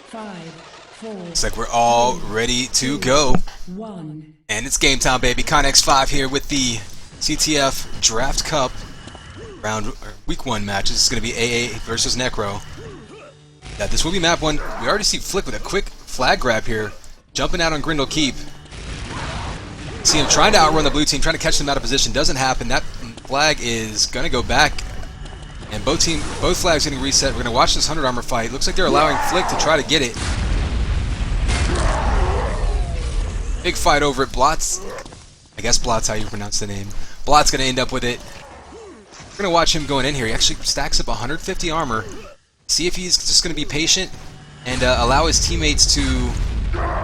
5, 4. Looks like we're all ready to go. 1. And it's game time, baby. Connex 5 here with the CTF Draft Cup week 1 match. This is going to be AA versus Necro. Yeah, this will be map 1. We already see Flick with a quick flag grab here, jumping out on Grendel Keep. See him trying to outrun the blue team, trying to catch them out of position. Doesn't happen. That flag is going to go back. And both flags getting reset. We're going to watch this 100 armor fight. Looks like they're allowing Flick to try to get it. Big fight over it. Blotz, I guess Blotz how you pronounce the name. Blotz going to end up with it. We're going to watch him going in here. He actually stacks up 150 armor. See if he's just going to be patient and allow his teammates to...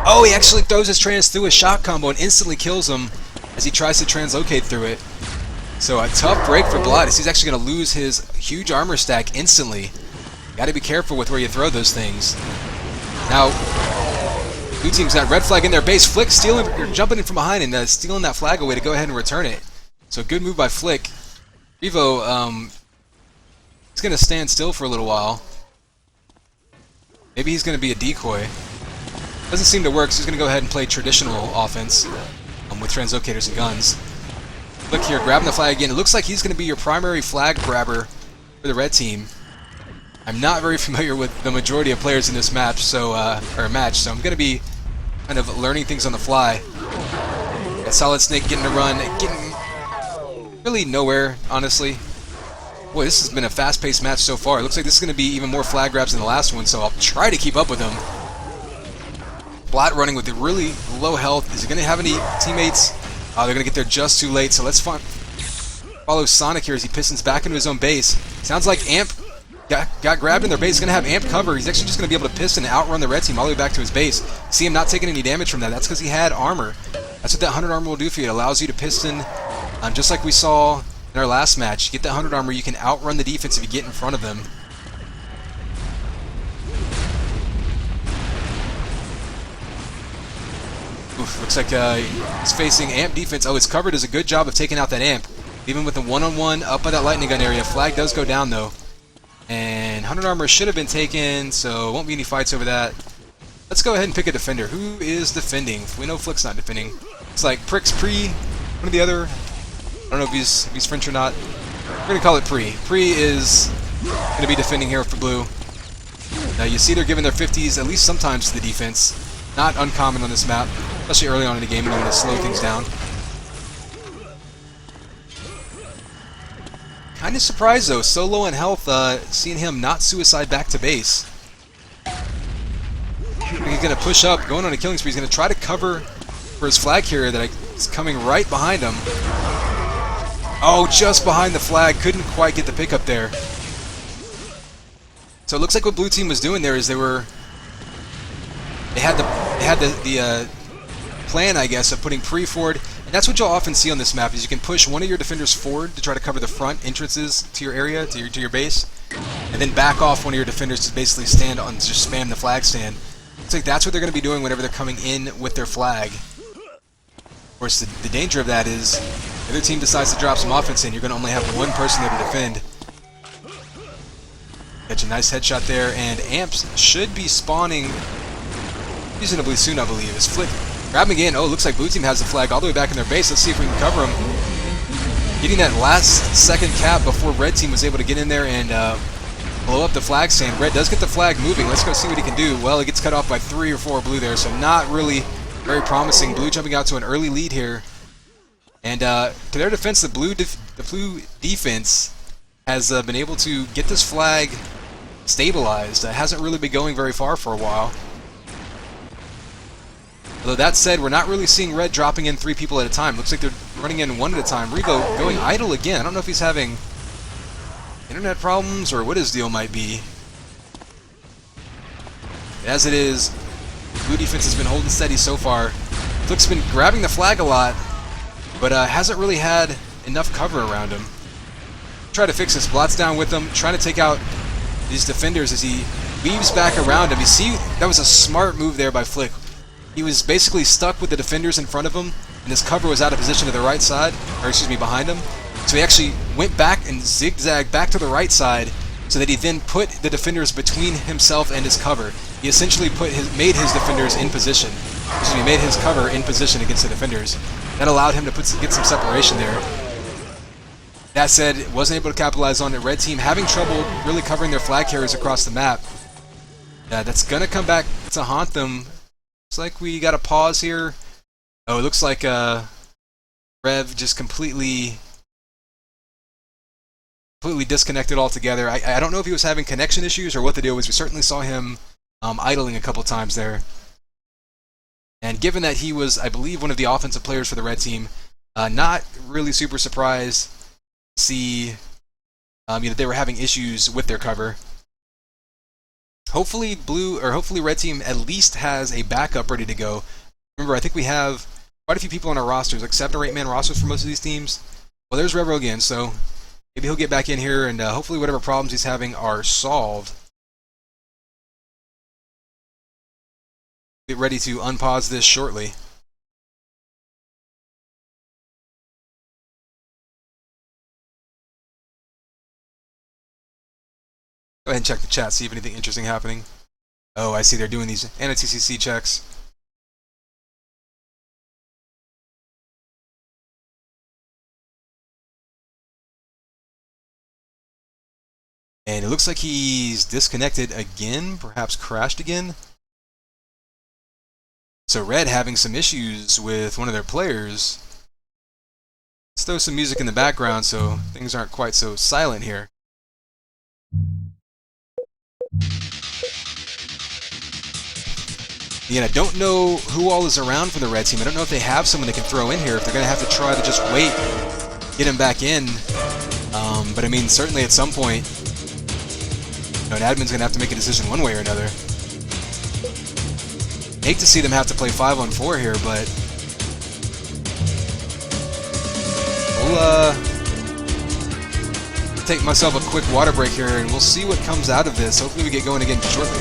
Oh, he actually throws his trans through a shot combo and instantly kills him as he tries to translocate through it. So a tough break for Blotz. He's actually going to lose his huge armor stack instantly. Got to be careful with where you throw those things. Now, blue team's got red flag in their base. Flick stealing, or jumping in from behind and stealing that flag away to go ahead and return it. So good move by Flick. Revo, he's going to stand still for a little while. Maybe he's going to be a decoy. Doesn't seem to work, so he's going to go ahead and play traditional offense with translocators and guns. Look here, grabbing the flag again. It looks like he's going to be your primary flag grabber for the red team. I'm not very familiar with the majority of players in this match, so I'm going to be kind of learning things on the fly. Got Solid Snake getting a run, getting really nowhere, honestly. Boy, this has been a fast-paced match so far. It looks like this is going to be even more flag grabs than the last one, so I'll try to keep up with him. Blot running with really low health. Is he going to have any teammates? They're going to get there just too late, so let's follow Sonic here as he pistons back into his own base. Sounds like Amp got grabbed in their base. He's going to have Amp cover. He's actually just going to be able to piston and outrun the red team all the way back to his base. See him not taking any damage from that. That's because he had armor. That's what that 100 armor will do for you. It allows you to piston, just like we saw in our last match. You get that 100 armor, you can outrun the defense if you get in front of them. Oof, looks like he's facing Amp defense. Oh, his cover does a good job of taking out that Amp. Even with the one-on-one up by that lightning gun area. Flag does go down, though. And 100 armor should have been taken, so won't be any fights over that. Let's go ahead and pick a defender. Who is defending? We know Flick's not defending. It's like Prick's Pre, one of the other. I don't know if he's French or not. We're going to call it Pre. Pre is going to be defending here for blue. Now, you see they're giving their 50s at least sometimes to the defense. Not uncommon on this map, especially early on in the game when you want to slow things down. Kind of surprised though, so low in health, seeing him not suicide back to base. He's going to push up, going on a killing spree. He's going to try to cover for his flag carrier that is coming right behind him. Oh, just behind the flag, couldn't quite get the pickup there. So it looks like what blue team was doing there is they had the plan, I guess, of putting Pre forward, and that's what you'll often see on this map. Is you can push one of your defenders forward to try to cover the front entrances to your area, to your base, and then back off one of your defenders to basically stand on, just spam the flag stand. It's like that's what they're going to be doing whenever they're coming in with their flag. Of course, the danger of that is if the other team decides to drop some offense in, you're going to only have one person there to defend. Catch a nice headshot there, and Amps should be spawning reasonably soon, I believe. Is Flick grab him again? Oh, looks like blue team has the flag all the way back in their base. Let's see if we can cover him. Getting that last second cap before red team was able to get in there and blow up the flag stand. Red does get the flag moving. Let's go see what he can do. Well, it gets cut off by 3 or 4 blue there, so not really very promising. Blue jumping out to an early lead here. And to their defense, the blue defense has been able to get this flag stabilized. It hasn't really been going very far for a while. Although that said, we're not really seeing red dropping in 3 people at a time. Looks like they're running in 1 at a time. Revo going idle again. I don't know if he's having internet problems or what his deal might be. As it is, blue defense has been holding steady so far. Flick's been grabbing the flag a lot, but hasn't really had enough cover around him. Try to fix this. Blot's down with him, trying to take out these defenders as he weaves back around him. You see, that was a smart move there by Flick. He was basically stuck with the defenders in front of him, and his cover was out of position to the right side, or excuse me, behind him. So he actually went back and zigzagged back to the right side so that he then put the defenders between himself and his cover. he essentially made his defenders in position. Excuse me, made his cover in position against the defenders. That allowed him to get some separation there. That said, wasn't able to capitalize on it. Red team having trouble really covering their flag carriers across the map. That's gonna come back to haunt them. Looks like we got a pause here. Oh, it looks like Rev just completely disconnected altogether. I don't know if he was having connection issues or what the deal was. We certainly saw him idling a couple times there. And given that he was, I believe, one of the offensive players for the red team, not really super surprised to see that they were having issues with their cover. Hopefully red team at least has a backup ready to go. Remember, I think we have quite a few people on our rosters, like 7 or 8 man rosters for most of these teams. Well, there's Revo again, so maybe he'll get back in here and hopefully whatever problems he's having are solved. Get ready to unpause this shortly. Go ahead and check the chat, see if anything interesting happening. Oh, I see they're doing these anti-TCC checks. And it looks like he's disconnected again, perhaps crashed again. So Red having some issues with one of their players. Let's throw some music in the background so things aren't quite so silent here. Again, I don't know who all is around for the red team. I don't know if they have someone they can throw in here, if they're going to have to try to just wait, get him back in. But I mean, certainly at some point, an admin's going to have to make a decision one way or another. Hate to see them have to play 5-on-4 here, but we'll take myself a quick water break here, and we'll see what comes out of this. Hopefully we get going again shortly.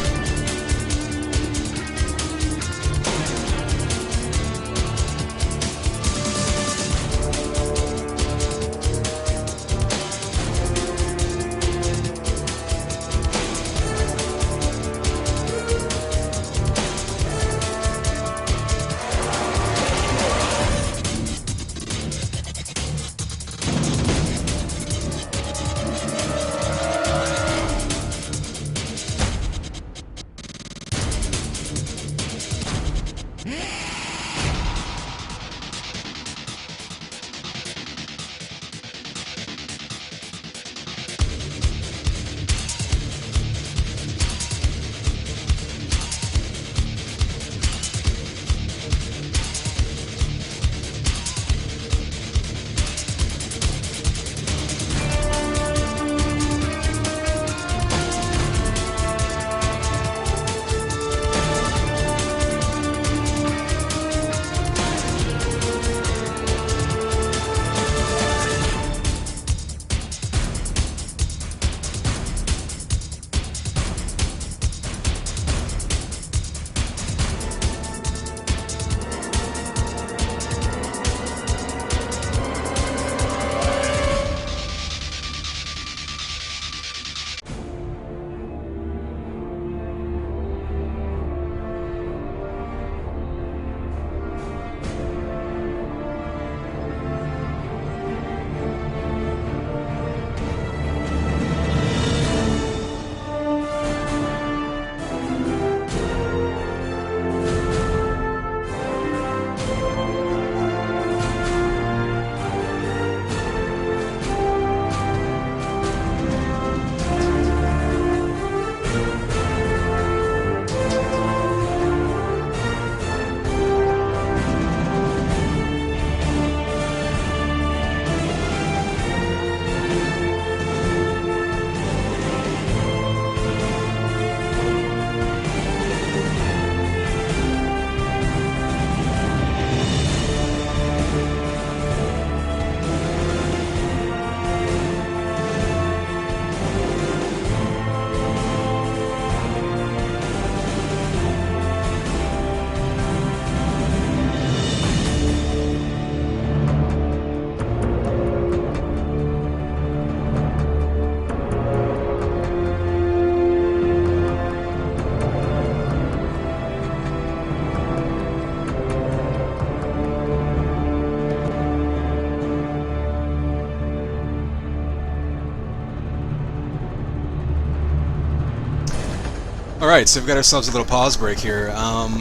Alright, so we've got ourselves a little pause break here. I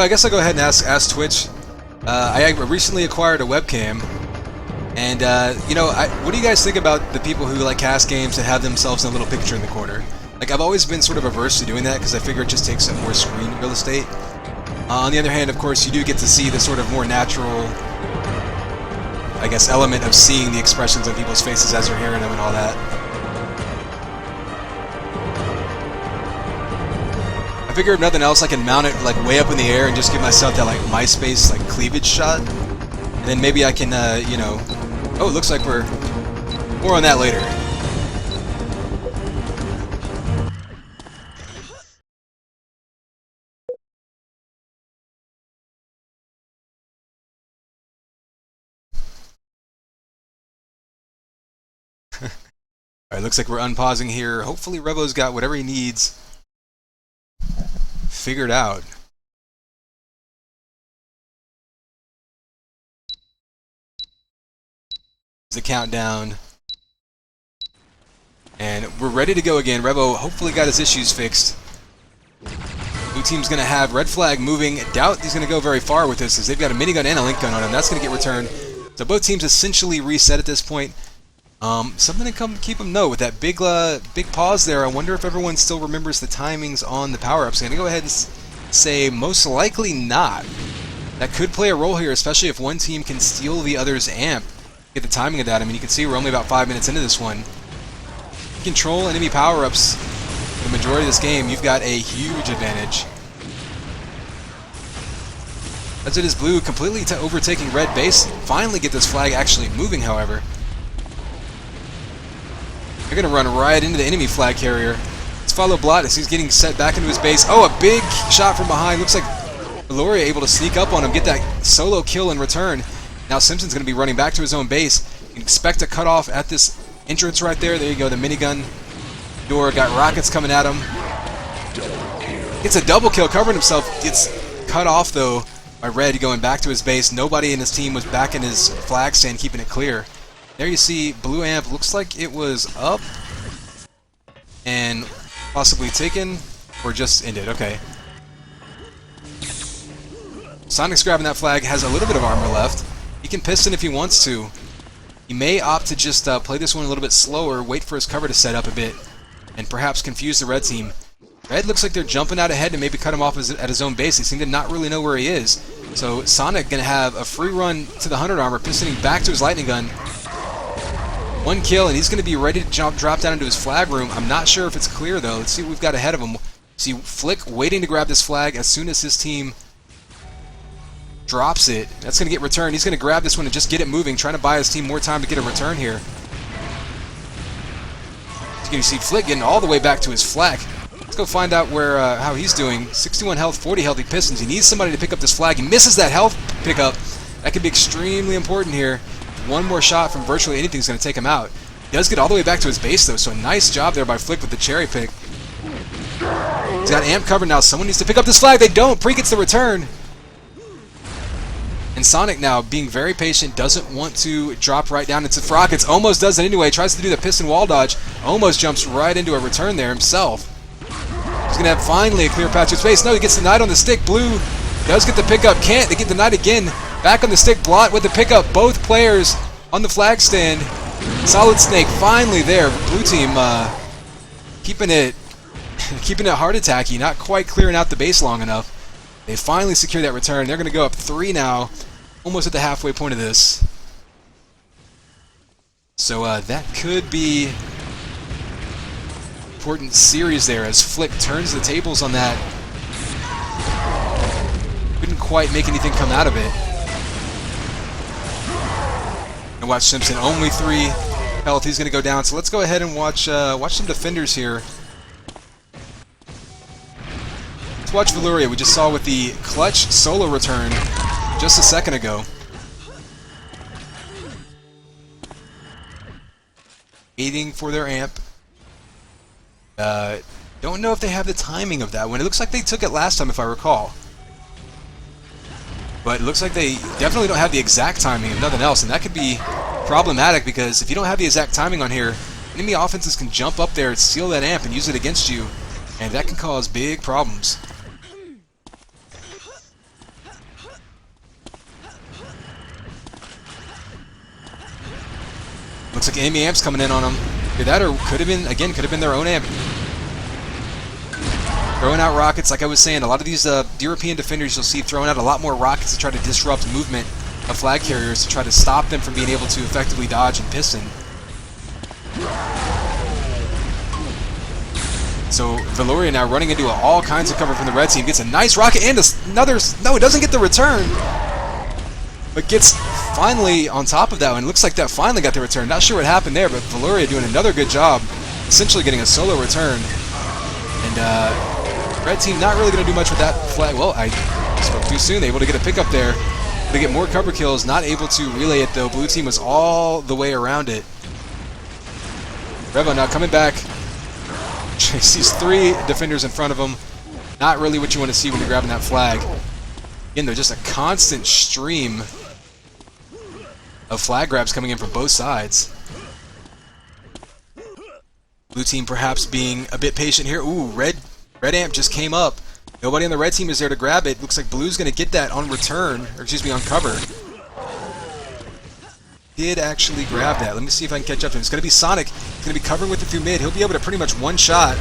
guess I'll go ahead and ask Twitch. I recently acquired a webcam, and, what do you guys think about the people who like cast games that have themselves in a little picture in the corner? Like, I've always been sort of averse to doing that, because I figure it just takes up more screen real estate. On the other hand, of course, you do get to see the sort of more natural, I guess, element of seeing the expressions on people's faces as you're hearing them and all that. I figure if nothing else, I can mount it like way up in the air and just give myself that like MySpace like cleavage shot, and then maybe I can, oh, it looks like we're more on that later. Alright, looks like we're unpausing here. Hopefully Revo's got whatever he needs figured out. The countdown. And we're ready to go again. Revo hopefully got his issues fixed. Blue team's going to have red flag moving. Doubt he's going to go very far with this, as they've got a minigun and a link gun on him. That's going to get returned. So both teams essentially reset at this point. Something to keep them know with that big pause there. I wonder if everyone still remembers the timings on the power-ups. I'm going to go ahead and say most likely not. That could play a role here, especially if one team can steal the other's amp. Get the timing of that. I mean, you can see we're only about 5 minutes into this one. Control enemy power-ups the majority of this game, you've got a huge advantage. As it is blue completely overtaking red base. Finally get this flag actually moving, however. They're going to run right into the enemy flag carrier. Let's follow Blot as he's getting set back into his base. Oh, a big shot from behind. Looks like Valoria able to sneak up on him, get that solo kill in return. Now Simpson's going to be running back to his own base. You can expect a cutoff at this entrance right there. There you go, the minigun door. Got rockets coming at him. Gets a double kill, covering himself. Gets cut off, though, by Red going back to his base. Nobody in his team was back in his flag stand, keeping it clear. There you see blue amp. Looks like it was up and possibly taken or just ended. Okay. Sonic's grabbing that flag, has a little bit of armor left. He can piston if he wants to. He may opt to just play this one a little bit slower, wait for his cover to set up a bit, and perhaps confuse the red team. Red looks like they're jumping out ahead to maybe cut him off at his own base. They seem to not really know where he is. So Sonic going to have a free run to the 100 armor, pistoning back to his lightning gun. One kill, and he's going to be ready to drop down into his flag room. I'm not sure if it's clear, though. Let's see what we've got ahead of him. See Flick waiting to grab this flag as soon as his team drops it. That's going to get returned. He's going to grab this one and just get it moving, trying to buy his team more time to get a return here. You see Flick getting all the way back to his flag. Let's go find out where how he's doing. 61 health, 40 healthy pistons. He needs somebody to pick up this flag. He misses that health pickup. That could be extremely important here. One more shot from virtually anything is going to take him out. He does get all the way back to his base, though, so a nice job there by Flick with the cherry pick. He's got amp covered now. Someone needs to pick up this flag. They don't. Pre gets the return. And Sonic now, being very patient, doesn't want to drop right down into rockets. Almost does it anyway. Tries to do the piston wall dodge. Almost jumps right into a return there himself. He's going to have finally a clear patch of space. No, he gets denied on the stick. Blue does get the pickup. Can't. They get denied again. Back on the stick. Blot with the pickup. Both players on the flag stand. Solid Snake finally there. Blue team keeping it heart attacky. Not quite clearing out the base long enough. They finally secure that return. They're going to go up 3 now, almost at the halfway point of this. So that could be important series there as Flick turns the tables on that. Couldn't quite make anything come out of it. And watch Simpson, only 3 health. He's going to go down. So let's go ahead and watch some defenders here. Let's watch Valoria. We just saw with the clutch solo return just a second ago. Waiting for their amp. Don't know if they have the timing of that one. It looks like they took it last time, if I recall. But it looks like they definitely don't have the exact timing, if nothing else, and that could be problematic because if you don't have the exact timing on here, enemy offenses can jump up there and steal that amp and use it against you. And that can cause big problems. Looks like enemy amps coming in on them. Either that or could have been their own amp. Throwing out rockets, like I was saying, a lot of these European defenders you'll see throwing out a lot more rockets to try to disrupt movement of flag carriers to try to stop them from being able to effectively dodge and piston. So Valoria now running into all kinds of cover from the red team, gets a nice rocket and another. No, it doesn't get the return, but gets finally on top of that one. Looks like that finally got the return. Not sure what happened there, but Valoria doing another good job, essentially getting a solo return. And red team not really going to do much with that flag. Well, I spoke too soon. Able to get a pickup there. They get more cover kills. Not able to relay it though. Blue team was all the way around it. Revo now coming back. Sees 3 defenders in front of him. Not really what you want to see when you're grabbing that flag. Again, there's just a constant stream of flag grabs coming in from both sides. Blue team perhaps being a bit patient here. Ooh, red amp just came up. Nobody on the red team is there to grab it. Looks like blue's going to get that on return, or excuse me, on cover. Did actually grab that. Let me see if I can catch up to him. It's going to be Sonic. He's going to be covering with it through mid. He'll be able to pretty much one-shot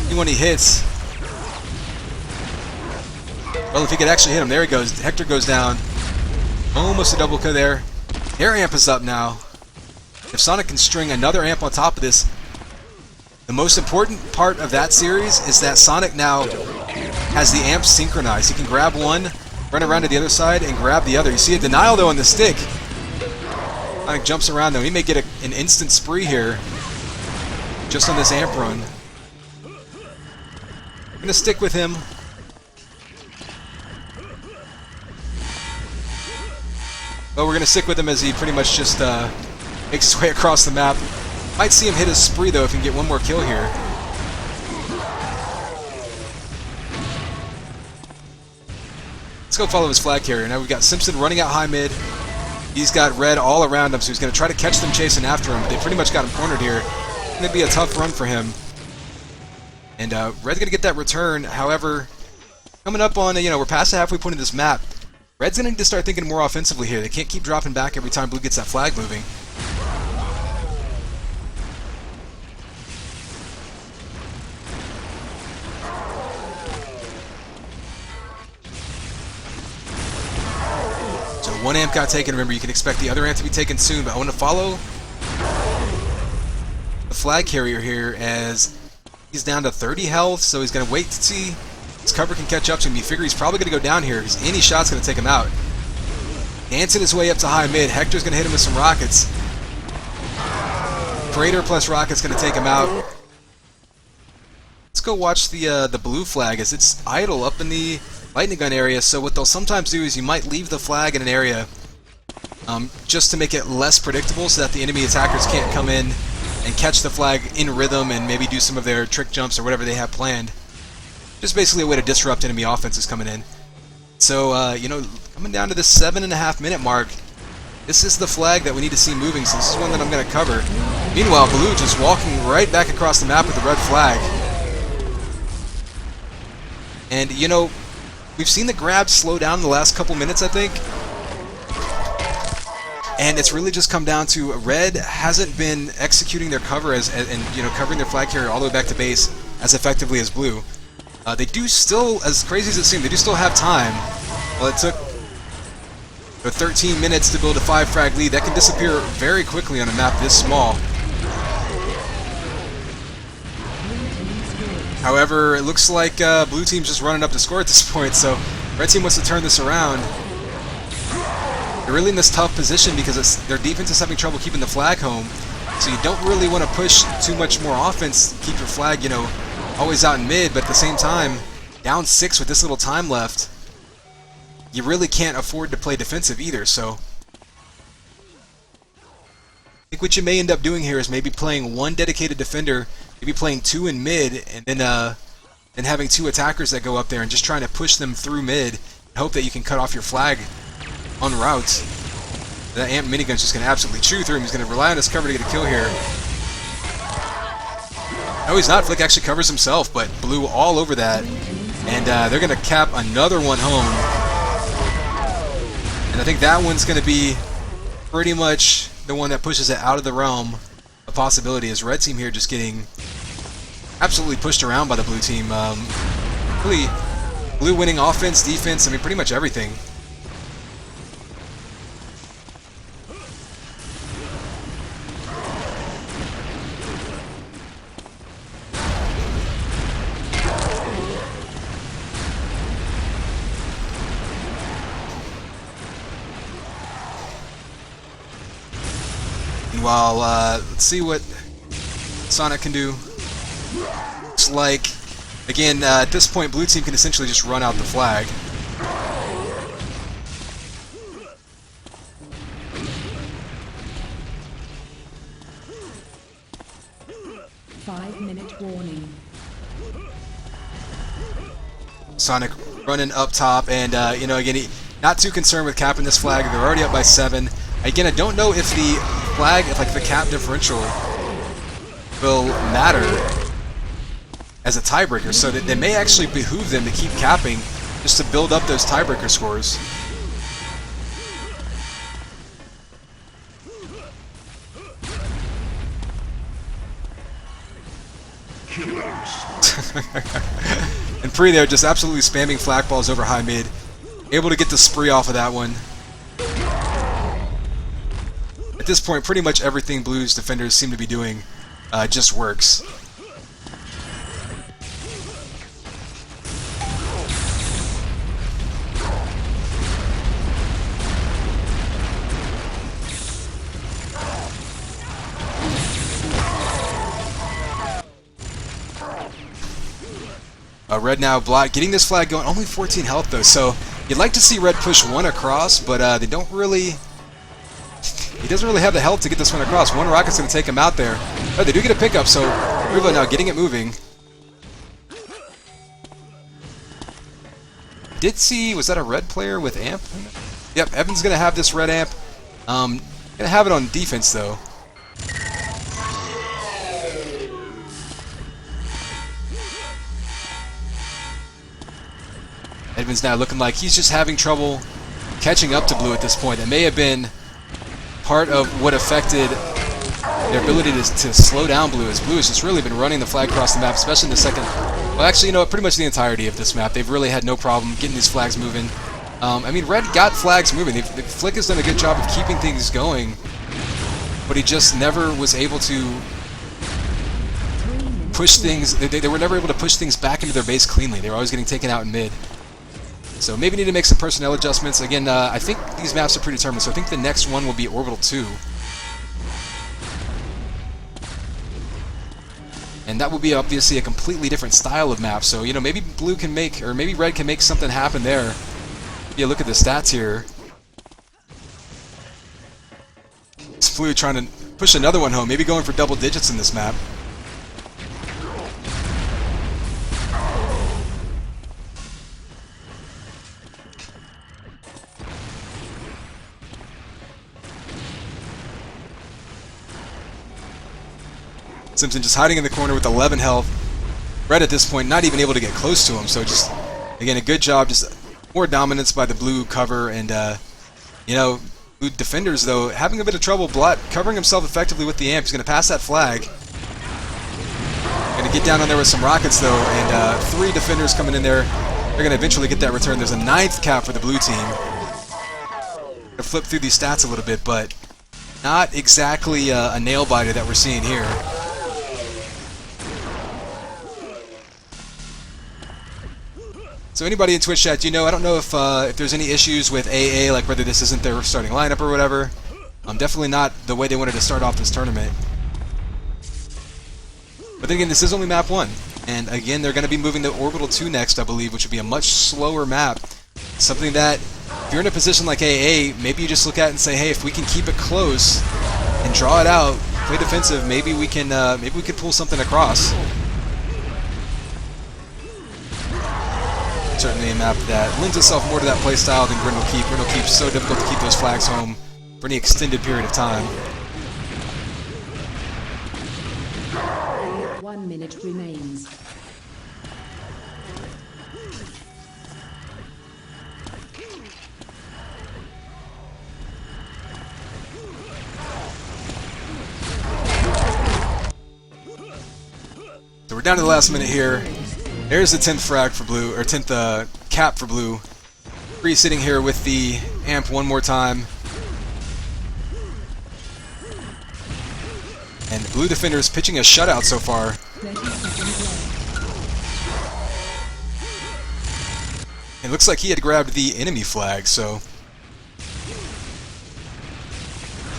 anyone he hits. Well, if he could actually hit him, there he goes. Hector goes down. Almost a double kill there. Air amp is up now. If Sonic can string another amp on top of this, the most important part of that series is that Sonic now has the amps synchronized. He can grab one, run around to the other side, and grab the other. You see a denial, though, on the stick. Sonic jumps around, though. He may get an instant spree here just on this amp run. I'm going to stick with him. But we're going to stick with him as he pretty much just makes his way across the map. Might see him hit his spree, though, if he can get one more kill here. Let's go follow his flag carrier. Now we've got Simpson running out high mid. He's got red all around him, so he's going to try to catch them chasing after him. But they pretty much got him cornered here. It's going to be a tough run for him. And Red's going to get that return. However, coming up on, we're past the halfway point of this map. Red's going to need to start thinking more offensively here. They can't keep dropping back every time blue gets that flag moving. So one amp got taken. Remember, you can expect the other amp to be taken soon, but I want to follow the flag carrier here as he's down to 30 health, so he's going to wait to see his cover can catch up to him. You figure he's probably going to go down here because any shot's going to take him out. Dancing his way up to high mid. Hector's going to hit him with some rockets. Crater plus rocket's going to take him out. Let's go watch the blue flag as it's idle up in the lightning gun area. So what they'll sometimes do is you might leave the flag in an area just to make it less predictable so that the enemy attackers can't come in and catch the flag in rhythm and maybe do some of their trick jumps or whatever they have planned. Just basically a way to disrupt enemy offenses coming in. So, coming down to the 7.5 minute mark, this is the flag that we need to see moving, so this is one that I'm going to cover. Meanwhile, blue just walking right back across the map with the red flag. And, we've seen the grabs slow down in the last couple minutes, I think. And it's really just come down to red hasn't been executing their cover and covering their flag carrier all the way back to base as effectively as blue. They do still, as crazy as it seems, they do still have time. Well, it took 13 minutes to build a 5 frag lead. That can disappear very quickly on a map this small. However, it looks like blue team's just running up to score at this point, so red team wants to turn this around. They're really in this tough position because their defense is having trouble keeping the flag home, so you don't really want to push too much more offense, keep your flag, always out in mid, but at the same time, down 6 with this little time left, you really can't afford to play defensive either, so I think what you may end up doing here is maybe playing one dedicated defender, maybe playing 2 in mid, and then having 2 attackers that go up there and just trying to push them through mid and hope that you can cut off your flag en route. That amp minigun's just going to absolutely chew through him. He's going to rely on his cover to get a kill here. No, he's not. Flick actually covers himself, but blue all over that. And they're going to cap another one home. And I think that one's going to be pretty much the one that pushes it out of the realm of possibility. Is red team here just getting absolutely pushed around by the blue team. Really, blue winning offense, defense, I mean, pretty much everything. Meanwhile, let's see what Sonic can do. Looks like, again, at this point, blue team can essentially just run out the flag. Five-minute warning. Sonic running up top, and you know, again, not too concerned with capping this flag. They're already up by 7. Again, I don't know if the flag, if like the cap differential will matter as a tiebreaker, so that it may actually behoove them to keep capping just to build up those tiebreaker scores. And Pre there just absolutely spamming flak balls over high mid, able to get the spree off of that one. At this point, pretty much everything Blue's defenders seem to be doing just works. Red now getting this flag going, only 14 health though, so you'd like to see Red push one across, but they don't really... He doesn't really have the health to get this one across. One rocket's going to take him out there. Oh, they do get a pickup, so Revo now getting it moving. Did see, was that a red player with amp? Yep, Evan's going to have this red amp. Going to have it on defense though. Edvin's now looking like he's just having trouble catching up to Blue at this point. That may have been part of what affected their ability to slow down Blue, as Blue has just really been running the flag across the map, especially in the second... Well, actually, you know what, pretty much the entirety of this map. They've really had no problem getting these flags moving. I mean, Red got flags moving. Flick has done a good job of keeping things going, but he just never was able to push things... They were never able to push things back into their base cleanly. They were always getting taken out in mid. So maybe need to make some personnel adjustments. Again, I think these maps are predetermined, so I think the next one will be Orbital 2. And that will be obviously a completely different style of map, so, you know, maybe Blue can make, or maybe Red can make something happen there. Yeah, look at the stats here. It's Blue trying to push another one home, maybe going for double digits in this map. Simpson just hiding in the corner with 11 health. Red at this point not even able to get close to him, so just, again, a good job, just more dominance by the Blue cover, and, you know, Blue defenders, though, having a bit of trouble covering himself effectively with the amp. He's going to pass that flag. Going to get down on there with some rockets, though, and 3 defenders coming in there. They're going to eventually get that return. There's a 9th cap for the Blue team. Going to flip through these stats a little bit, but not exactly a nail-biter that we're seeing here. So anybody in Twitch chat, do you know, I don't know if there's any issues with AA, like whether this isn't their starting lineup or whatever. Definitely not the way they wanted to start off this tournament. But then again, this is only map 1. And again, they're going to be moving to Orbital 2 next, I believe, which would be a much slower map. Something that, if you're in a position like AA, maybe you just look at it and say, hey, if we can keep it close and draw it out, play defensive, maybe we can pull something across. Certainly a map that lends itself more to that playstyle than Grendel Keep. Grendel Keep's so difficult to keep those flags home for any extended period of time. 1 1 minute remains. So we're down to the last minute here. There's the 10th frag for blue, or 10th cap for blue. Free sitting here with the amp one more time. And blue defenders pitching a shutout so far. 30 seconds left. It looks like he had grabbed the enemy flag, so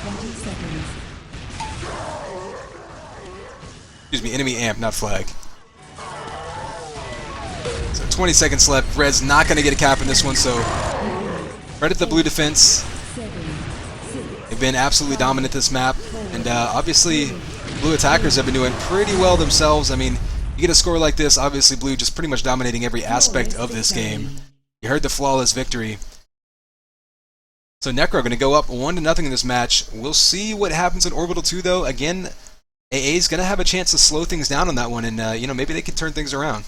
20 seconds. excuse me, enemy amp, not flag. So 20 seconds left. Red's not going to get a cap in this one, so credit the blue defense. 7, 6, They've been absolutely dominant this map, and obviously blue attackers have been doing pretty well themselves. I mean, you get a score like this, obviously blue just pretty much dominating every aspect of this game. You heard the flawless victory. So Necro going to go up 1-0 in this match. We'll see what happens in Orbital 2 though. Again, AA is going to have a chance to slow things down on that one, and you know, maybe they can turn things around.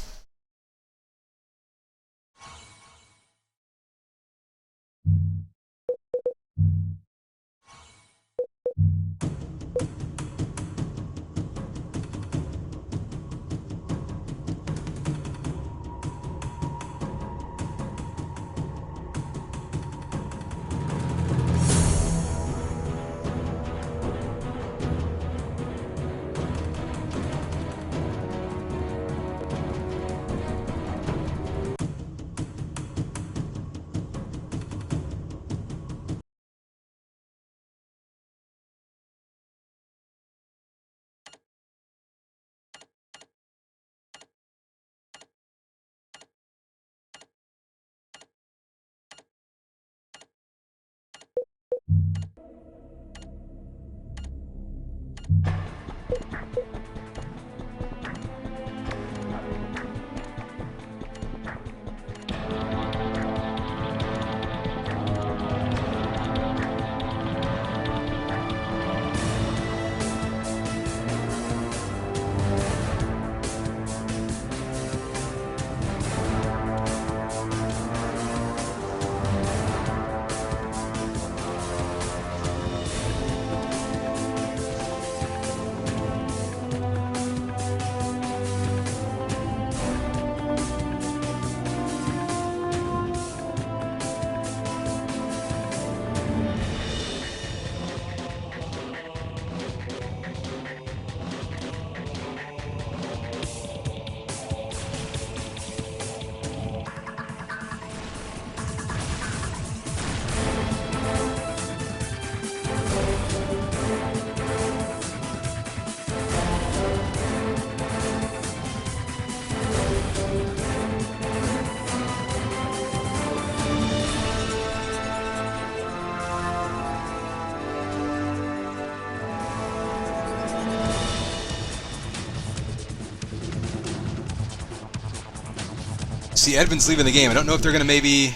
See, Edvin's leaving the game. I don't know if they're going to maybe...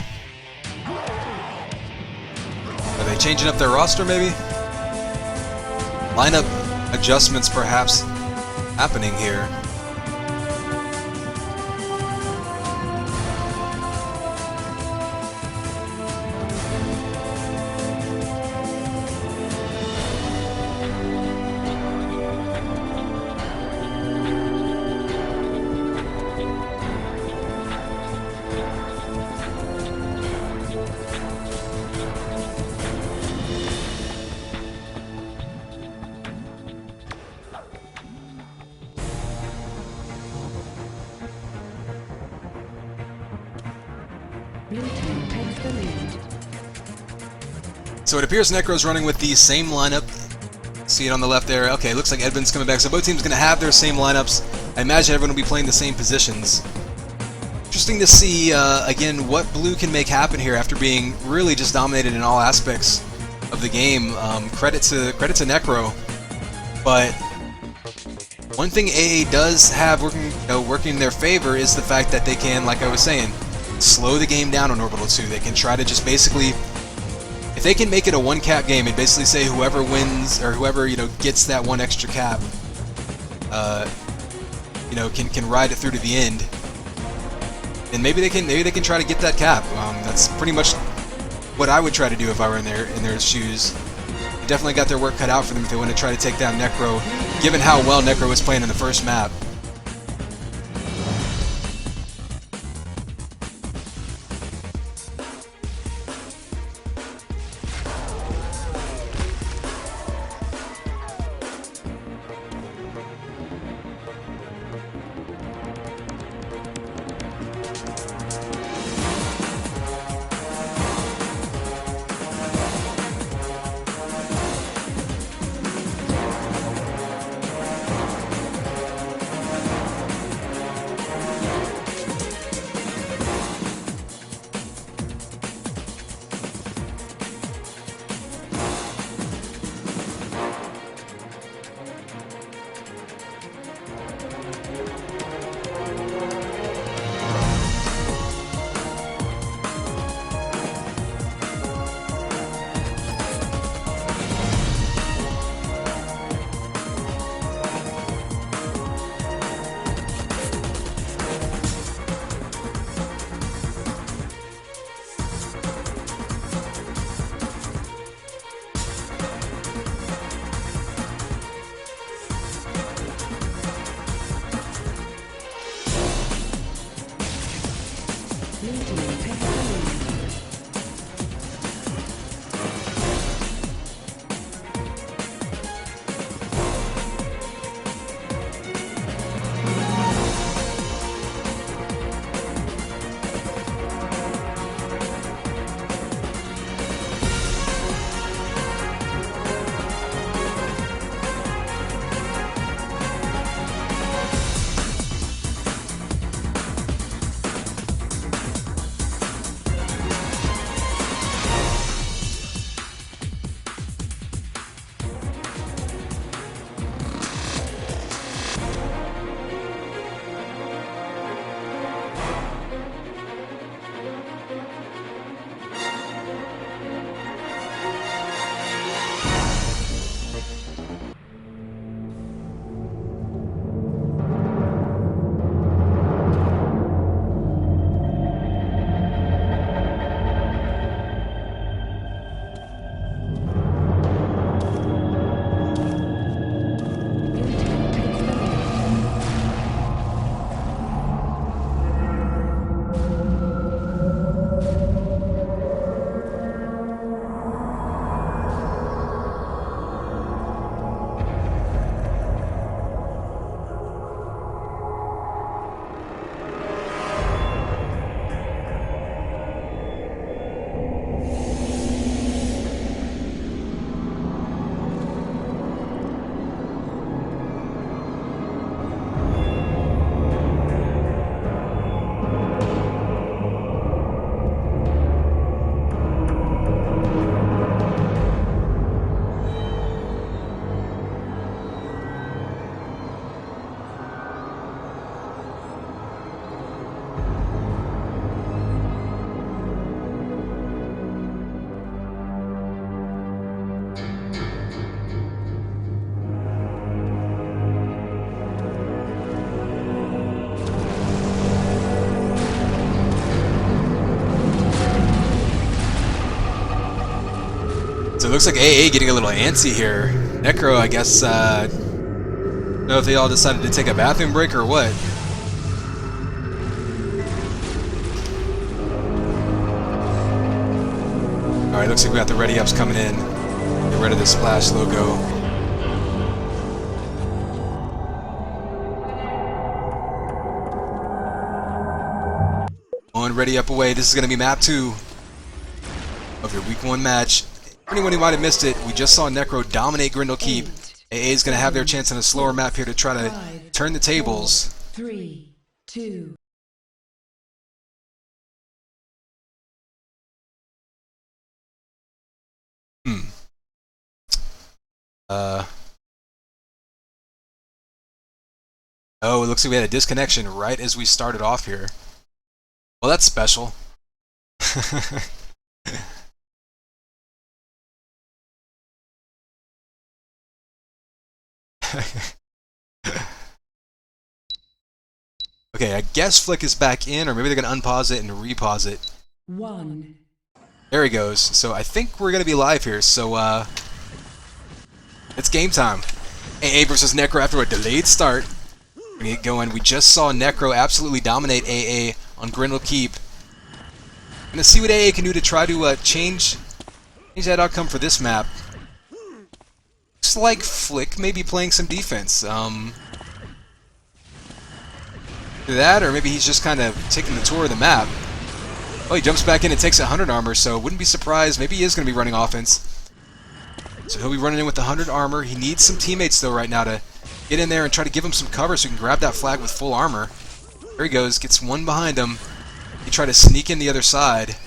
Are they changing up their roster, maybe? Lineup adjustments, perhaps, happening here. Blue team takes the lead. So it appears Necro's running with the same lineup. See it on the left there. Okay, looks like Edvin's coming back. So both teams going to have their same lineups. I imagine everyone will be playing the same positions. Interesting to see, again, what blue can make happen here after being really just dominated in all aspects of the game. Credit to Necro. But one thing AA does have working in their favor is the fact that they can, like I was saying, slow the game down on Orbital 2. They can try to just basically, if they can make it a one-cap game and basically say whoever wins or whoever gets that one extra cap can ride it through to the end, then maybe they can try to get that cap. That's pretty much what I would try to do if I were in their shoes. They definitely got their work cut out for them if they want to try to take down Necro, given how well Necro was playing in the first map. Blue team takes the lead. Blue team takes the lead. So it looks like AA getting a little antsy here. Necro, I guess, don't know if they all decided to take a bathroom break or what. Alright, looks like we got the ready ups coming in. Get rid of the splash logo. On ready up away. This is going to be map 2 of your week 1 match. For anyone who might have missed it, we just saw Necro dominate Grendel Keep. AA is going to have their chance on a slower map here to try to turn the tables. 3, 2. Oh, it looks like we had a disconnection right as we started off here. Well, that's special. Okay, I guess Flick is back in, or maybe they're going to unpause it and repause it. 1. There he goes. So I think we're going to be live here, so it's game time. AA versus Necro after a delayed start. We're going to get going. We just saw Necro absolutely dominate AA on Grendel Keep. I'm going to see what AA can do to try to change that outcome for this map. Looks like Flick may be playing some defense. That, or maybe he's just kind of taking the tour of the map. Oh, he jumps back in and takes 100 armor, so wouldn't be surprised. Maybe he is going to be running offense. So he'll be running in with 100 armor. He needs some teammates, though, right now to get in there and try to give him some cover so he can grab that flag with full armor. There he goes, gets one behind him. He tried to sneak in the other side.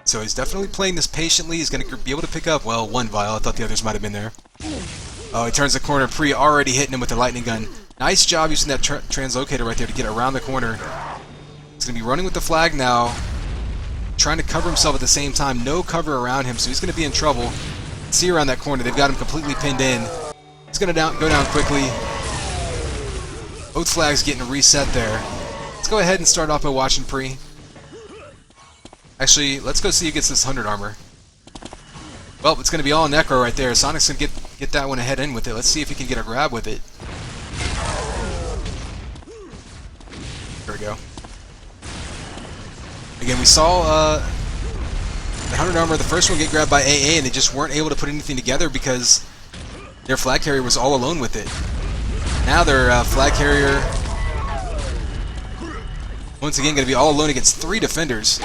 So he's definitely playing this patiently. He's going to be able to pick up, well, one vial. I thought the others might have been there. Oh, he turns the corner. Pre already hitting him with the lightning gun. Nice job using that translocator right there to get around the corner. He's going to be running with the flag now, trying to cover himself at the same time. No cover around him, so he's going to be in trouble. See around that corner. They've got him completely pinned in. He's going to go down quickly. Both flags getting reset there. Let's go ahead and start off by watching Pre. Actually, let's go see who gets this 100 armor. Well, it's going to be all Necro right there. Sonic's going to get that one ahead in with it. Let's see if he can get a grab with it. There we go. Again, we saw the 100 armor, the first one get grabbed by AA, and they just weren't able to put anything together because their flag carrier was all alone with it. Now their flag carrier, once again, going to be all alone against 3 defenders.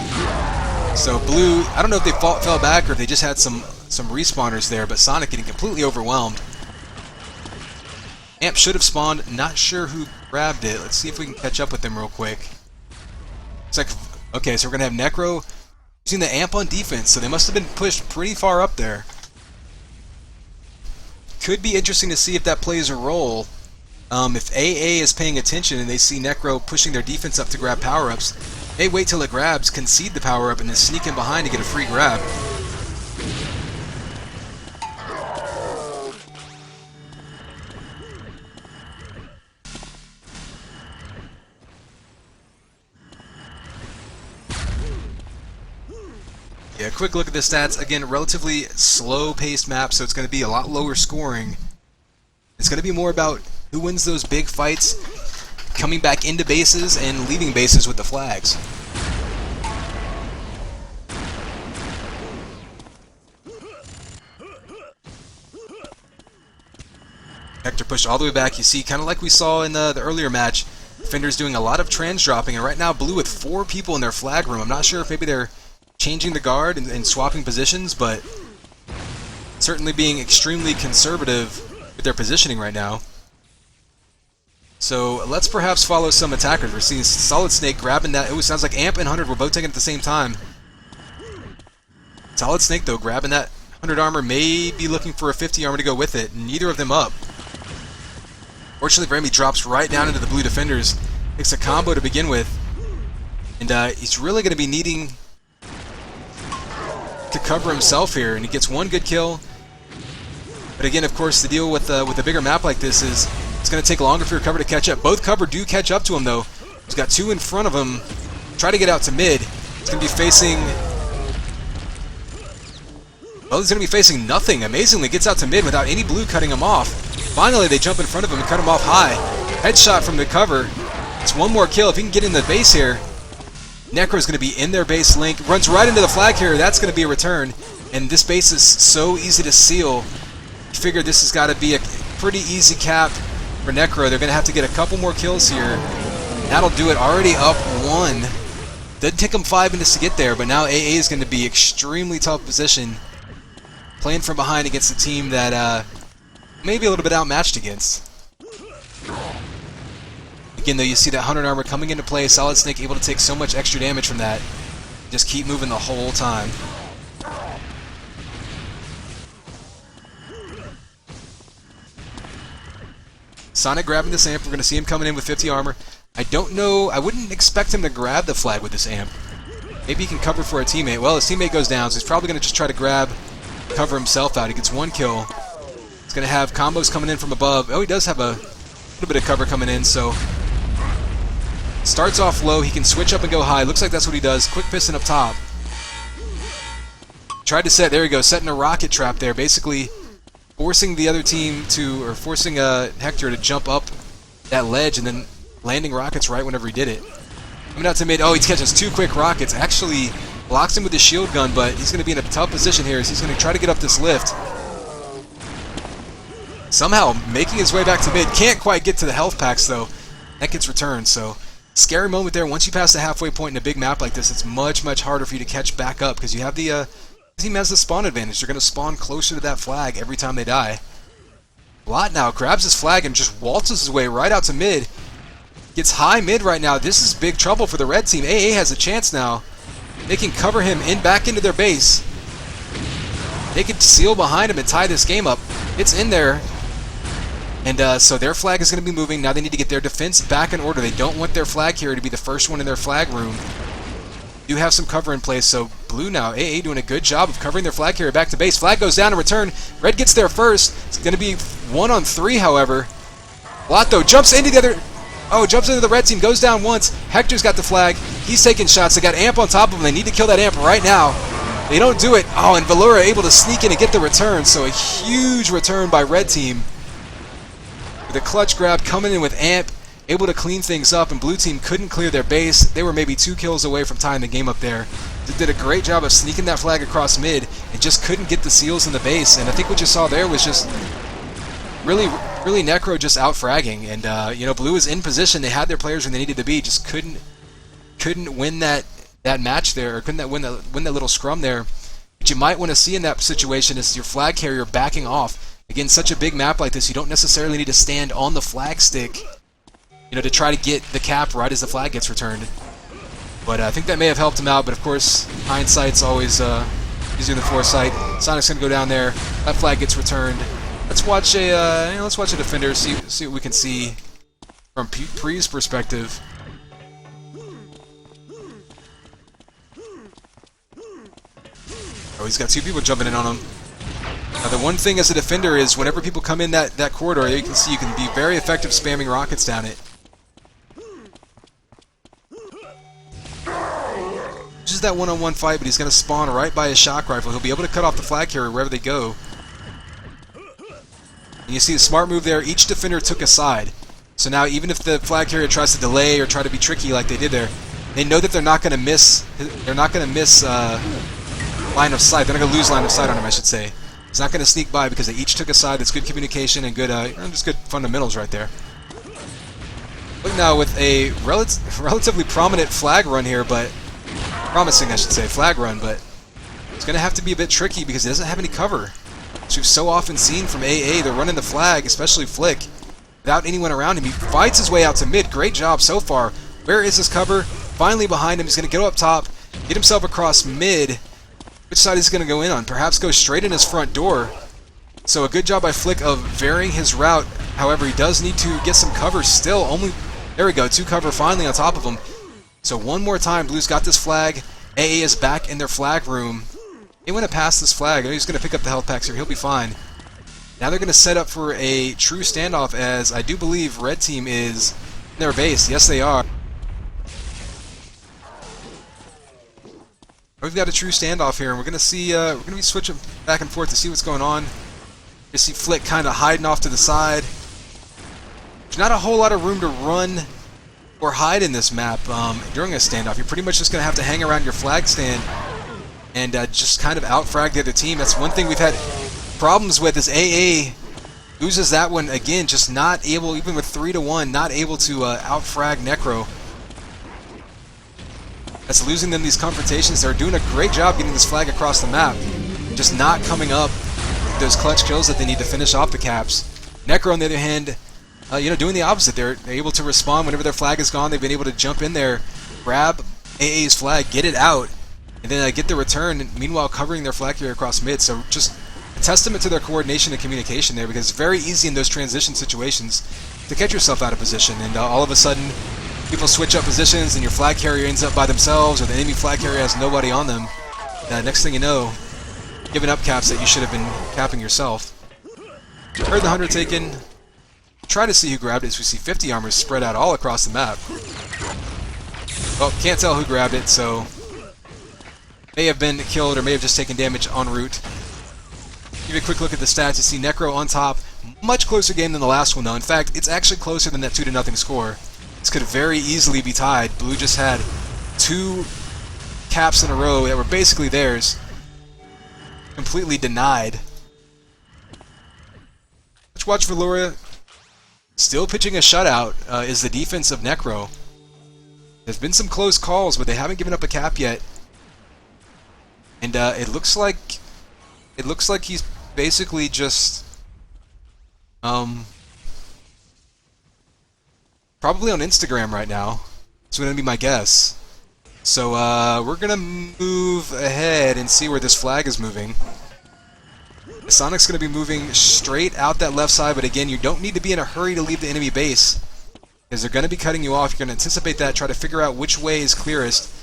So Blue, I don't know if they fell back or if they just had some respawners there, but Sonic getting completely overwhelmed. Amp should have spawned, not sure who grabbed it. Let's see if we can catch up with them real quick. It's like, okay, so we're going to have Necro using the Amp on defense, so they must have been pushed pretty far up there. Could be interesting to see if that plays a role. If AA is paying attention and they see Necro pushing their defense up to grab power-ups, they wait till it grabs, concede the power-up, and then sneak in behind to get a free grab. Yeah, quick look at the stats. Again, relatively slow-paced map, so it's going to be a lot lower scoring. It's going to be more about who wins those big fights, coming back into bases and leaving bases with the flags. Hector pushed all the way back. You see, kind of like we saw in the earlier match, defenders doing a lot of trans dropping, and right now Blue with 4 people in their flag room. I'm not sure if maybe they're changing the guard and swapping positions, but certainly being extremely conservative with their positioning right now. So let's perhaps follow some attackers. We're seeing Solid Snake grabbing that. It sounds like Amp and 100 were both taking it at the same time. Solid Snake, though, grabbing that 100 armor, may be looking for a 50 armor to go with it. Neither of them up. Fortunately for him, he drops right down into the Blue defenders. Takes a combo to begin with. And he's really going to be needing to cover himself here. And he gets one good kill. But again, of course, the deal with a bigger map like this is it's going to take longer for your cover to catch up. Both cover do catch up to him, though. He's got 2 in front of him. Try to get out to mid. He's going to be facing... Well, he's going to be facing nothing. Amazingly, gets out to mid without any Blue cutting him off. Finally, they jump in front of him and cut him off high. Headshot from the cover. It's one more kill. If he can get in the base here, Necro's going to be in their base link. Runs right into the flag carrier. That's going to be a return. And this base is so easy to seal. You figure this has got to be a pretty easy cap for Necro. They're going to have to get a couple more kills here. That'll do it. Already up 1. Didn't take them 5 minutes to get there, but now AA is going to be extremely tough position. Playing from behind against a team that maybe a little bit outmatched against. Again, though, you see that 100 armor coming into play. Solid Snake able to take so much extra damage from that. Just keep moving the whole time. Sonic grabbing this amp. We're going to see him coming in with 50 armor. I don't know. I wouldn't expect him to grab the flag with this amp. Maybe he can cover for a teammate. Well, his teammate goes down, so he's probably going to just try to cover himself out. He gets 1 kill. He's going to have combos coming in from above. Oh, he does have a little bit of cover coming in, so starts off low. He can switch up and go high. Looks like that's what he does. Quick piston up top. Tried to set, there we go, setting a rocket trap there, basically forcing the other team to, or forcing Hector to jump up that ledge and then landing rockets right whenever he did it. Coming out to mid, oh, he catches 2 quick rockets, actually blocks him with his shield gun, but he's going to be in a tough position here as he's going to try to get up this lift. Somehow making his way back to mid, can't quite get to the health packs though. That gets returned, so scary moment there. Once you pass the halfway point in a big map like this, it's much, much harder for you to catch back up because you have the team has the spawn advantage. They're going to spawn closer to that flag every time they die. Blot now grabs his flag and just waltzes his way right out to mid. Gets high mid right now. This is big trouble for the red team. AA has a chance now. They can cover him back into their base. They can seal behind him and tie this game up. It's in there. And so their flag is going to be moving. Now they need to get their defense back in order. They don't want their flag carrier to be the first one in their flag room. Do have some cover in place, so blue now, AA doing a good job of covering their flag carrier back to base. Flag goes down in return. Red gets there first. It's going to be 1-on-3, however. Blot, though, jumps into the other... Oh, jumps into the red team, goes down once. Hector's got the flag. He's taking shots. They got Amp on top of him. They need to kill that Amp right now. They don't do it. Oh, and Valora able to sneak in and get the return, so a huge return by red team. The clutch grab coming in with Amp, able to clean things up, and blue team couldn't clear their base. They were maybe 2 kills away from tying the game up there. They did a great job of sneaking that flag across mid and just couldn't get the seals in the base. And I think what you saw there was just really Necro just out-fragging. And, you know, blue is in position. They had their players where they needed to be, just couldn't win that match there, or couldn't win that little scrum there. What you might want to see in that situation is your flag carrier backing off. Again, such a big map like this, you don't necessarily need to stand on the flag stick, you know, to try to get the cap right as the flag gets returned. But I think that may have helped him out, but of course, hindsight's always easier than foresight. Sonic's going to go down there. That flag gets returned. Let's watch a defender, see what we can see from Pre's perspective. Oh, he's got 2 people jumping in on him. Now, the one thing as a defender is whenever people come in that corridor, you can see you can be very effective spamming rockets down it. Just that one-on-one fight, but he's going to spawn right by his shock rifle. He'll be able to cut off the flag carrier wherever they go. And you see the smart move there. Each defender took a side. So now even if the flag carrier tries to delay or try to be tricky like they did there, they know that they're not going to miss. They're not going to miss line of sight. They're not going to lose line of sight on him, I should say. He's not going to sneak by because they each took a side. That's good communication and good, just good fundamentals right there. Look now with a relatively prominent flag run here, but promising, I should say, flag run, but it's going to have to be a bit tricky because he doesn't have any cover. Which we've so often seen from AA. They're running the flag, especially Flick, without anyone around him. He fights his way out to mid. Great job so far. Where is his cover? Finally behind him. He's going to go up top, get himself across mid. Which side is he going to go in on? Perhaps go straight in his front door. So a good job by Flick of varying his route. However, he does need to get some cover still. There we go, 2 cover finally on top of him. So one more time, Blue's got this flag. AA is back in their flag room. They want to pass this flag. He's going to pick up the health packs here. He'll be fine. Now they're going to set up for a true standoff, as I do believe red team is in their base. Yes, they are. We've got a true standoff here, and we're going to see, we're going to be switching back and forth to see what's going on. You see Flick kind of hiding off to the side. There's not a whole lot of room to run or hide in this map during a standoff. You're pretty much just going to have to hang around your flag stand and just kind of out-frag the other team. That's one thing we've had problems with, is AA loses that one again, just not able, even with 3-1, not able to out-frag Necro. That's losing them these confrontations. They're doing a great job getting this flag across the map, just not coming up with those clutch kills that they need to finish off the caps. Necro, on the other hand, doing the opposite. They're able to respond whenever their flag is gone. They've been able to jump in there, grab AA's flag, get it out, and then get the return, meanwhile covering their flag carrier across mid. So just a testament to their coordination and communication there, because it's very easy in those transition situations to catch yourself out of position, and all of a sudden people switch up positions and your flag carrier ends up by themselves, or the enemy flag carrier has nobody on them. Next thing you know, giving up caps that you should have been capping yourself. Heard the hunter taken. Try to see who grabbed it as we see 50 armor spread out all across the map. Well, can't tell who grabbed it, so may have been killed or may have just taken damage en route. Give you a quick look at the stats. You see Necro on top. Much closer game than the last one, though. In fact, it's actually closer than that 2-0 score. This could very easily be tied. Blue just had 2 caps in a row that were basically theirs. Completely denied. Let's watch Valoria. Still pitching a shutout is the defense of Necro. There's been some close calls, but they haven't given up a cap yet. And it looks like he's basically just probably on Instagram right now. That's going to be my guess. So we're going to move ahead and see where this flag is moving. Sonic's going to be moving straight out that left side, but again, you don't need to be in a hurry to leave the enemy base, because they're going to be cutting you off. You're going to anticipate that, try to figure out which way is clearest,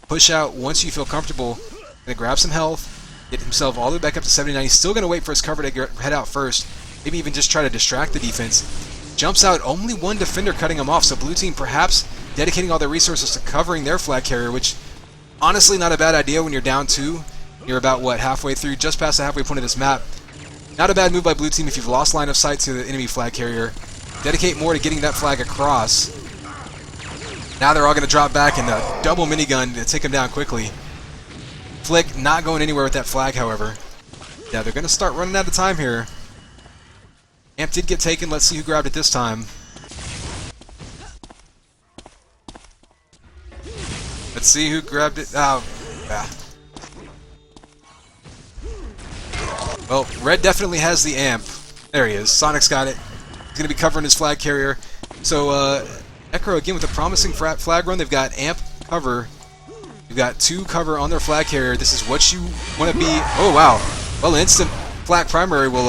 push out once you feel comfortable, going to grab some health, get himself all the way back up to 79. He's still going to wait for his cover to head out first, maybe even just try to distract the defense. Jumps out, only one defender cutting him off, so blue team perhaps dedicating all their resources to covering their flag carrier, which honestly not a bad idea when you're down 2. You're about, what, halfway through, just past the halfway point of this map. Not a bad move by blue team if you've lost line of sight to the enemy flag carrier. Dedicate more to getting that flag across. Now they're all going to drop back in the double minigun to take him down quickly. Flick not going anywhere with that flag, however. Yeah, they're going to start running out of time here. Amp did get taken. Let's see who grabbed it this time. Let's see who grabbed it. Oh, yeah. Well, Red definitely has the amp. There he is. Sonic's got it. He's going to be covering his flag carrier. So, Necro, again, with a promising flag run, they've got amp cover. You've got 2 cover on their flag carrier. This is what you want to be. Oh, wow. Well, an instant flag primary will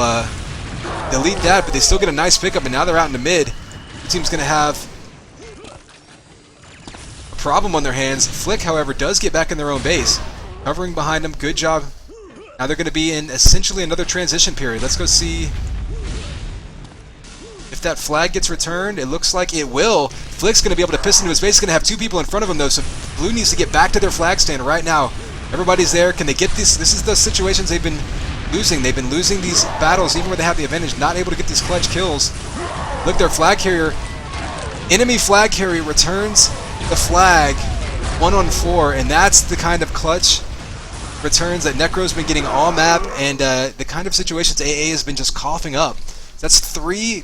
delete that, but they still get a nice pickup, and now they're out in the mid. The team's going to have a problem on their hands. Flick, however, does get back in their own base. Covering behind them. Good job. Now they're going to be in essentially another transition period. Let's go see if that flag gets returned. It looks like it will. Flick's going to be able to piss into his base. He's going to have 2 people in front of him, though, so blue needs to get back to their flag stand right now. Everybody's there. Can they get this? This is the situations they've been losing. They've been losing these battles even where they have the advantage, not able to get these clutch kills. Look, their flag carrier, enemy flag carrier returns the flag 1-on-4, and that's the kind of clutch returns that Necro's been getting all map, and the kind of situations AA has been just coughing up. That's 3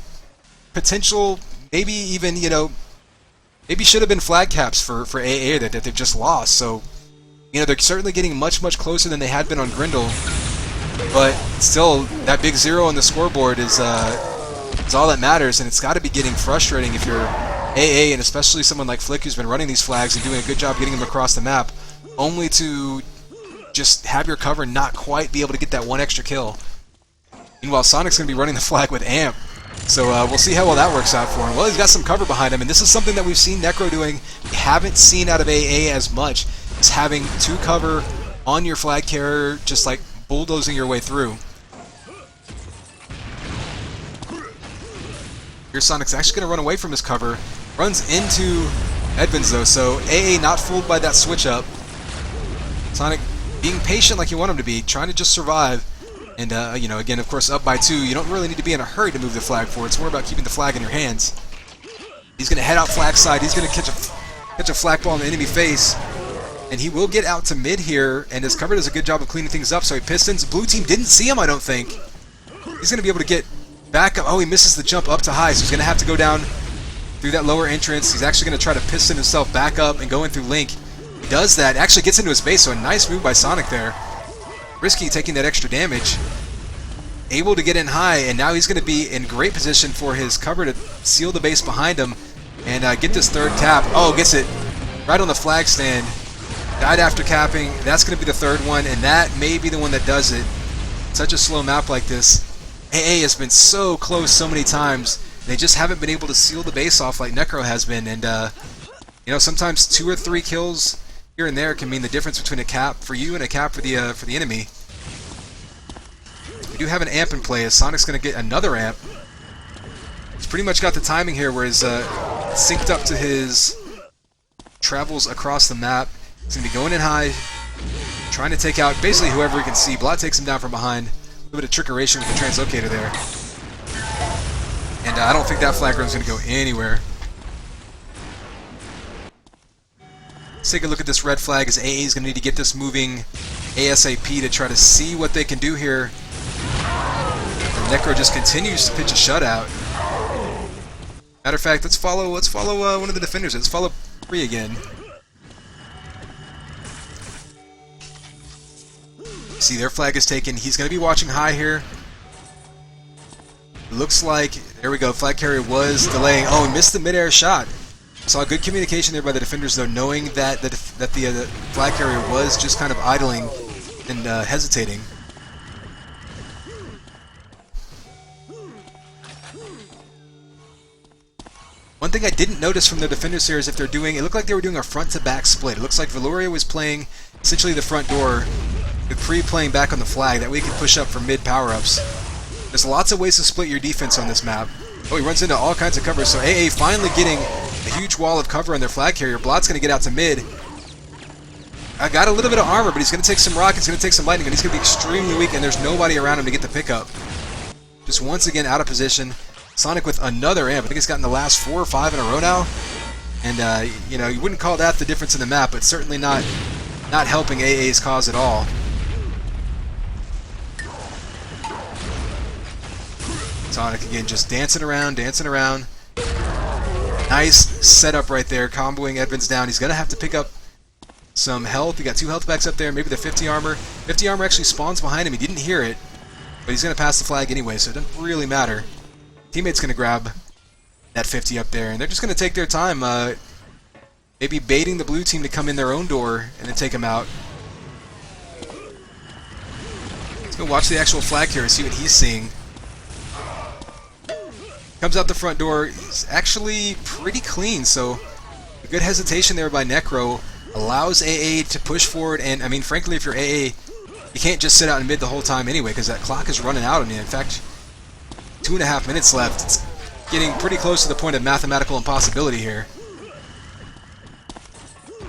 potential, maybe even, you know, maybe should have been flag caps for AA that they've just lost. So, you know, they're certainly getting much closer than they had been on Grendel, but still, that big 0 on the scoreboard is all that matters, and it's got to be getting frustrating if you're AA, and especially someone like Flick who's been running these flags and doing a good job getting them across the map, only to just have your cover and not quite be able to get that 1 extra kill. Meanwhile, Sonic's going to be running the flag with Amp. So we'll see how well that works out for him. Well, he's got some cover behind him, and this is something that we've seen Necro doing. We haven't seen out of AA as much, is having 2 cover on your flag carrier, just like bulldozing your way through. Here Sonic's actually going to run away from his cover. Runs into Edmonds, though, so AA not fooled by that switch up. Sonic being patient like you want him to be, trying to just survive. And, you know, again, of course, up by 2, you don't really need to be in a hurry to move the flag forward. It's more about keeping the flag in your hands. He's going to head out flag side. He's going to catch a flag ball in the enemy face. And he will get out to mid here, and his cover does a good job of cleaning things up. So he pistons. Blue team didn't see him, I don't think. He's going to be able to get back up. Oh, he misses the jump up to high, so he's going to have to go down through that lower entrance. He's actually going to try to piston himself back up and go in through Link. He does that, actually gets into his base, so a nice move by Sonic there. Risky taking that extra damage. Able to get in high, and now he's going to be in great position for his cover to seal the base behind him and get this 3rd cap. Oh, gets it right on the flag stand. Died after capping. That's going to be the 3rd one, and that may be the one that does it. Such a slow map like this. AA has been so close so many times. They just haven't been able to seal the base off like Necro has been, and you know, sometimes 2 or 3 kills here and there can mean the difference between a cap for you and a cap for the enemy. We do have an amp in play, as Sonic's going to get another amp. He's pretty much got the timing here where he's synced up to his travels across the map. He's going to be going in high, trying to take out basically whoever he can see. Blot takes him down from behind. A little bit of trickeration with the translocator there. And I don't think that flag run's going to go anywhere. Let's take a look at this red flag, as AA is going to need to get this moving ASAP to try to see what they can do here. And Necro just continues to pitch a shutout. Matter of fact, let's follow one of the defenders. Let's follow Free again. See, their flag is taken. He's going to be watching high here. Looks like, there we go, flag carrier was delaying. Oh, he missed the midair shot. Saw good communication there by the defenders, though, knowing that the flag carrier was just kind of idling and hesitating. One thing I didn't notice from the defenders here is if they're doing, it looked like they were doing a front-to-back split. It looks like Valoria was playing essentially the front door, with Pre playing back on the flag. That way he can push up for mid power-ups. There's lots of ways to split your defense on this map. Oh, he runs into all kinds of covers, so AA finally getting a huge wall of cover on their flag carrier. Blot's going to get out to mid. I got a little bit of armor, but he's going to take some rockets, he's going to take some lightning, and he's going to be extremely weak, and there's nobody around him to get the pickup. Just once again out of position. Sonic with another amp. I think he's gotten the last 4 or 5 in a row now. And, you know, you wouldn't call that the difference in the map, but certainly not helping AA's cause at all. Sonic again just dancing around, dancing around. Nice setup right there, comboing Edmonds down. He's going to have to pick up some health. He got 2 health packs up there, maybe the 50 armor. 50 armor actually spawns behind him. He didn't hear it, but he's going to pass the flag anyway, so it doesn't really matter. Teammate's going to grab that 50 up there, and they're just going to take their time, maybe baiting the blue team to come in their own door and then take him out. Let's go watch the actual flag here and see what he's seeing. Comes out the front door. He's actually pretty clean, so a good hesitation there by Necro allows AA to push forward, and I mean, frankly, if you're AA, you can't just sit out in mid the whole time anyway, because that clock is running out on you. In fact, 2.5 minutes left. It's getting pretty close to the point of mathematical impossibility here.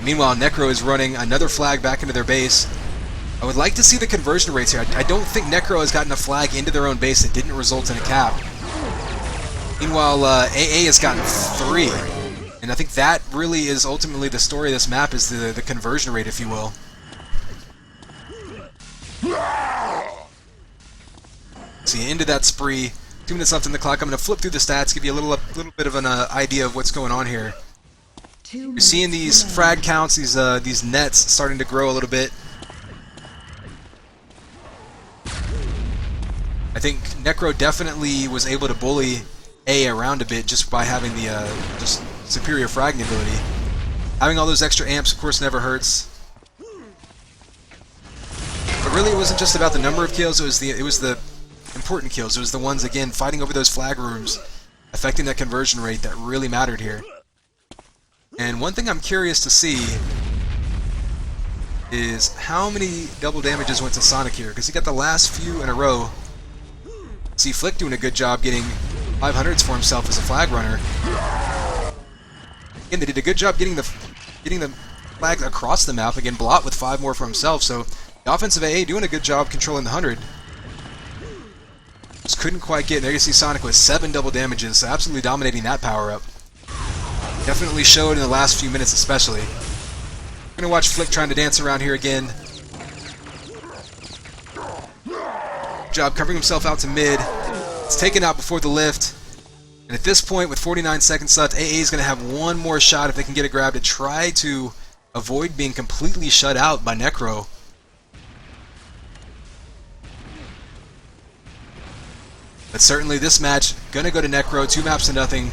Meanwhile, Necro is running another flag back into their base. I would like to see the conversion rates here. I don't think Necro has gotten a flag into their own base that didn't result in a cap. Meanwhile, AA has gotten 3. And I think that really is ultimately the story of this map, is the conversion rate, if you will. See, into that spree. 2 minutes left on the clock. I'm going to flip through the stats, give you a little bit of an idea of what's going on here. You're seeing these frag counts, these nets starting to grow a little bit. I think Necro definitely was able to bully A around a bit just by having the just superior fragging ability. Having all those extra amps, of course, never hurts. But really, it wasn't just about the number of kills. It was the important kills. It was the ones, again, fighting over those flag rooms, affecting that conversion rate that really mattered here. And one thing I'm curious to see is how many double damages went to Sonic here, because he got the last few in a row. See Flick doing a good job getting 500s for himself as a flag runner. Again, they did a good job getting the flags across the map. Again, Blot with 5 more for himself, so the offensive AA doing a good job controlling the 100. Just couldn't quite get. There you see Sonic with 7 double damages, so absolutely dominating that power-up. Definitely showed in the last few minutes especially. We're going to watch Flick trying to dance around here again. Good job covering himself out to mid. It's taken out before the lift. And at this point, with 49 seconds left, AA is going to have one more shot if they can get a grab to try to avoid being completely shut out by Necro. But certainly this match, gonna go to Necro, 2 maps to nothing.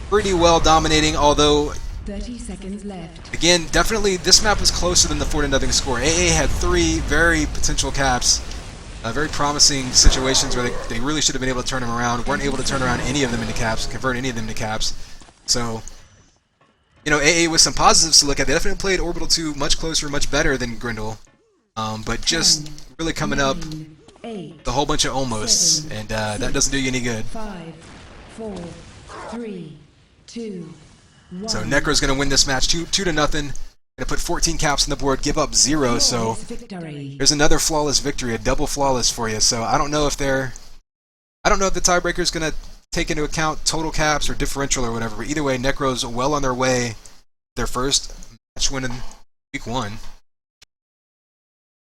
Pretty well dominating, although 30 seconds left. Again, definitely this map was closer than the 4-0 score. AA had 3 very potential caps, very promising situations where they really should have been able to turn them around. Weren't able to turn around any of them into caps, convert any of them into caps. So, you know, AA with some positives to look at. They definitely played Orbital 2 much closer, much better than Grendel. But just really coming up 8, a whole bunch of almosts, and that doesn't do you any good. 5, 4, 3, 2, 1. So Necro's going to win this match 2 to nothing. Going to put 14 caps on the board, give up 0, so Victory. there's another flawless victory, a double flawless for you. So I don't know if the tiebreaker's going to take into account total caps or differential or whatever, but either way, Necro's well on their way, their first match win in week 1.